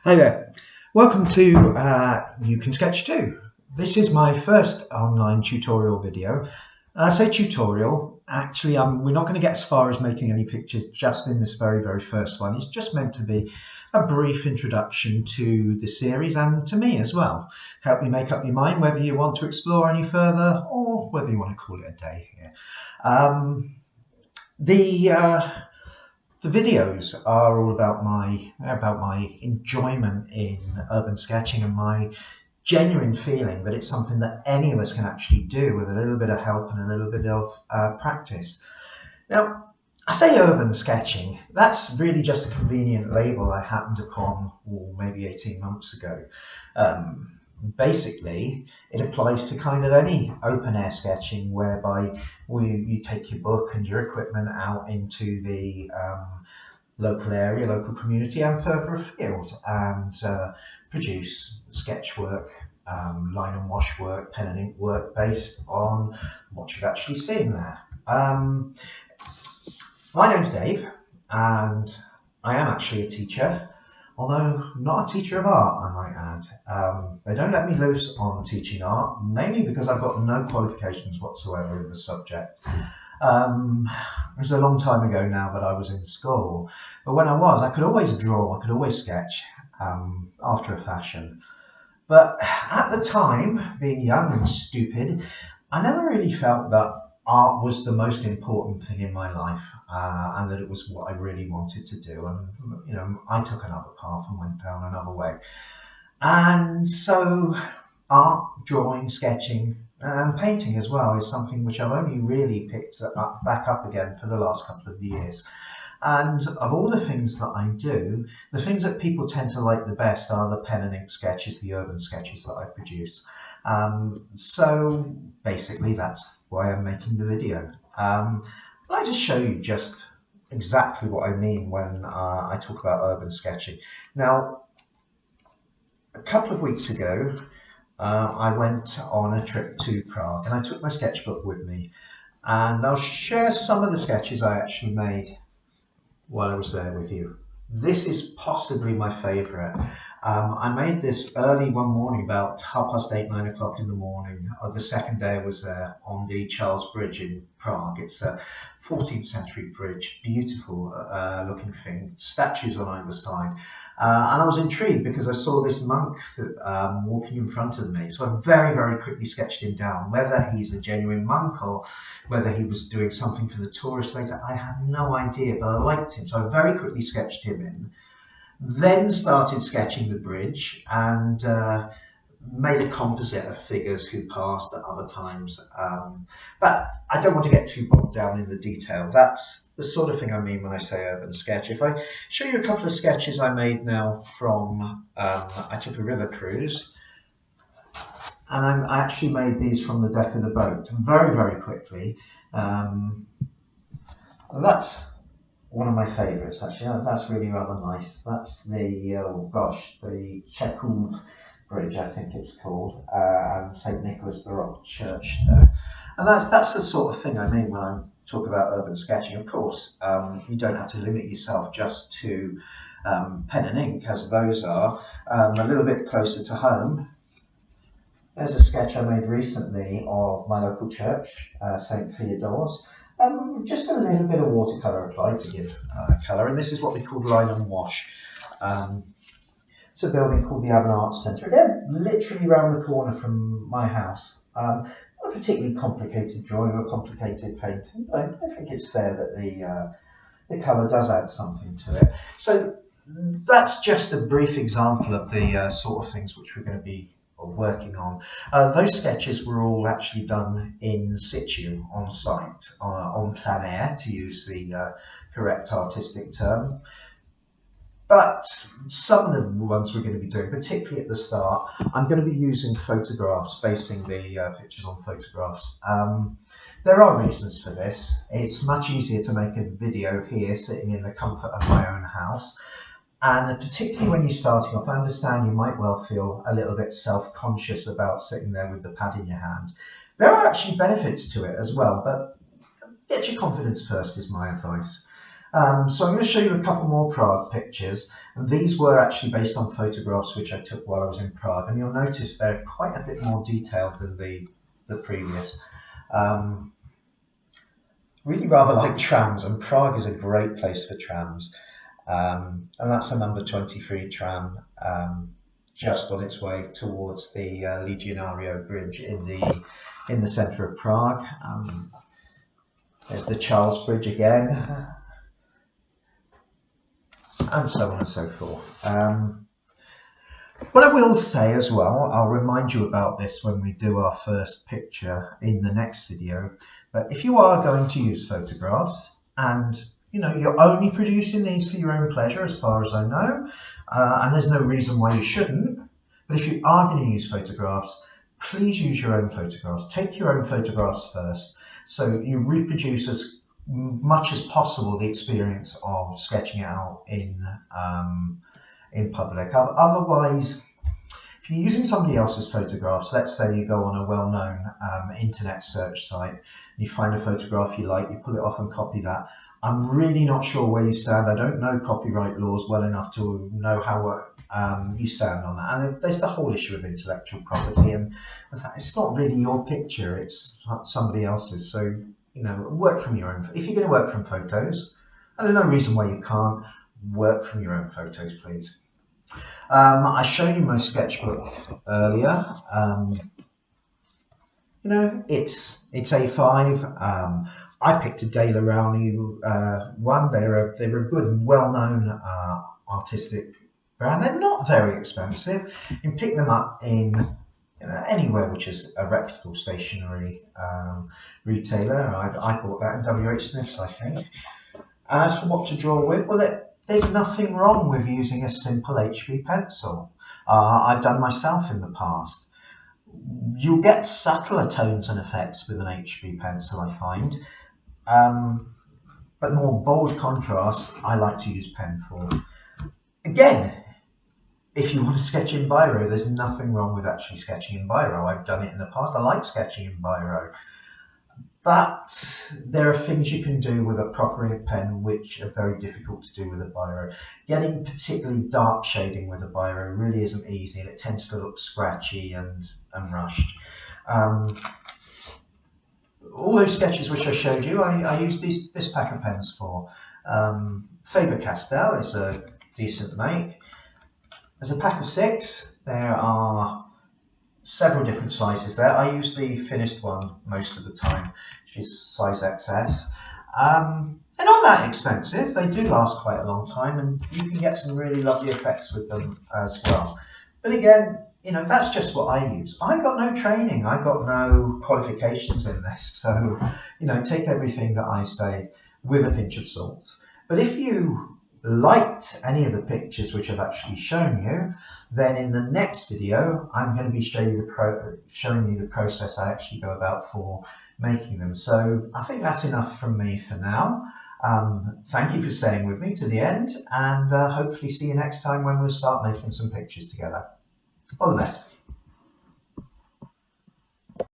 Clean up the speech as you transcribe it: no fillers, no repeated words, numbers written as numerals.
Hi there. Welcome to You Can Sketch Too. This is my first online tutorial video. I say tutorial, actually we're not going to get as far as making any pictures just in this very first one. It's just meant to be a brief introduction to the series and to me as well. Help you make up your mind whether you want to explore any further or whether you want to call it a day here. The videos are all about my enjoyment in urban sketching and my genuine feeling that it's something that any of us can actually do with a little bit of help and a little bit of practice. Now, I say urban sketching, that's really just a convenient label I happened upon maybe 18 months ago. Basically, it applies to kind of any open air sketching whereby you take your book and your equipment out into the local area, local community and further afield and produce sketch work, line and wash work, pen and ink work based on what you've actually seen there. My name's Dave and I am actually a teacher. Although not a teacher of art, I might add. They don't let me loose on teaching art, mainly because I've got no qualifications whatsoever in the subject. It was a long time ago now that I was in school, but when I was, I could always draw, I could always sketch after a fashion. But at the time, being young and stupid, I never really felt that art was the most important thing in my life and that it was what I really wanted to do, and you know, I took another path and went down another way. And so art, drawing, sketching and painting as well is something which I've only really picked back up again for the last couple of years. And of all the things that I do, the things that people tend to like the best are the pen and ink sketches, the urban sketches that I produce. So basically that's why I'm making the video. I'd like to show you just exactly what I mean when I talk about urban sketching. Now, a couple of weeks ago, I went on a trip to Prague and I took my sketchbook with me, and I'll share some of the sketches I actually made while I was there with you. This is possibly my favourite. I made this early one morning, about 8:30, 9 o'clock in the morning. The second day I was there on the Charles Bridge in Prague. It's a 14th century bridge, beautiful looking thing, statues on either side. And I was intrigued because I saw this monk walking in front of me. So I very quickly sketched him down. Whether he's a genuine monk or whether he was doing something for the tourist later, I had no idea, but I liked him. So I very quickly sketched him in. Then started sketching the bridge and made a composite of figures who passed at other times. But I don't want to get too bogged down in the detail. That's the sort of thing I mean when I say urban sketch. If I show you a couple of sketches I made now from, I took a river cruise, and I actually made these from the deck of the boat very quickly. That's one of my favourites, actually. That's really rather nice. That's the, the Chekhov Bridge, I think it's called, and St. Nicholas Baroque Church there. And that's the sort of thing I mean when I talk about urban sketching. Of course, you don't have to limit yourself just to pen and ink, as those are a little bit closer to home. There's a sketch I made recently of my local church, St. Theodore's. Just a little bit of watercolour applied to give colour, and this is what we call line and wash. It's a building called the Avon Arts Centre, again, literally around the corner from my house. Not a particularly complicated drawing or complicated painting, but I think it's fair that the colour does add something to it. So that's just a brief example of the sort of things which we're going to be working on. Those sketches were all actually done in situ, on site, on plein air, to use the correct artistic term. But some of the ones we're going to be doing, particularly at the start, I'm going to be using photographs, basing the pictures on photographs. There are reasons for this. It's much easier to make a video here, sitting in the comfort of my own house. And particularly when you're starting off, I understand you might well feel a little bit self-conscious about sitting there with the pad in your hand. There are actually benefits to it as well, but get your confidence first is my advice. So I'm going to show you a couple more Prague pictures, and these were actually based on photographs which I took while I was in Prague, and you'll notice they're quite a bit more detailed than the previous. Really rather like trams, and Prague is a great place for trams. And that's a number 23 tram just on its way towards the Legionario Bridge in the centre of Prague. There's the Charles Bridge again, and so on and so forth. What I will say as well, I'll remind you about this when we do our first picture in the next video, but if you are going to use photographs, and you're only producing these for your own pleasure as far as I know, and there's no reason why you shouldn't, but if you are going to use photographs, please use your own photographs. Take your own photographs first, so you reproduce as much as possible the experience of sketching it out in public. Otherwise, if you're using somebody else's photographs, let's say you go on a well-known internet search site, and you find a photograph you like, you pull it off and copy that. I'm really not sure where you stand. I don't know copyright laws well enough to know how you stand on that. And there's the whole issue of intellectual property, and it's not really your picture, it's somebody else's. So, work from your own. If you're going to work from photos, and there's no reason why you can't, work from your own photos, please. I showed you my sketchbook earlier. It's A5. I picked a De La Rowney one. They're a good and well-known artistic brand. They're not very expensive. You can pick them up in anywhere which is a reputable stationery retailer. I bought that in WH Smith's, I think. As for what to draw with, well, there's nothing wrong with using a simple HB pencil. I've done myself in the past. You'll get subtler tones and effects with an HB pencil, I find. But more bold contrasts, I like to use pen for. Again, if you want to sketch in biro, there's nothing wrong with actually sketching in biro. I've done it in the past. I like sketching in biro. But there are things you can do with a proper ink pen which are very difficult to do with a biro. Getting particularly dark shading with a biro really isn't easy, and it tends to look scratchy and rushed. All those sketches which I showed you, I used this pack of pens for. Faber-Castell is a decent make. There's a pack of 6. There are several different sizes there. I use the finished one most of the time, which is size XS. They're not that expensive. They do last quite a long time, and you can get some really lovely effects with them as well. But again, that's just what I use. I got no training. I got no qualifications in this. So, take everything that I say with a pinch of salt. But if you liked any of the pictures which I've actually shown you, then in the next video I'm going to be showing you the process I actually go about for making them. So I think that's enough from me for now. Thank you for staying with me to the end, and hopefully see you next time when we'll start making some pictures together. All the best.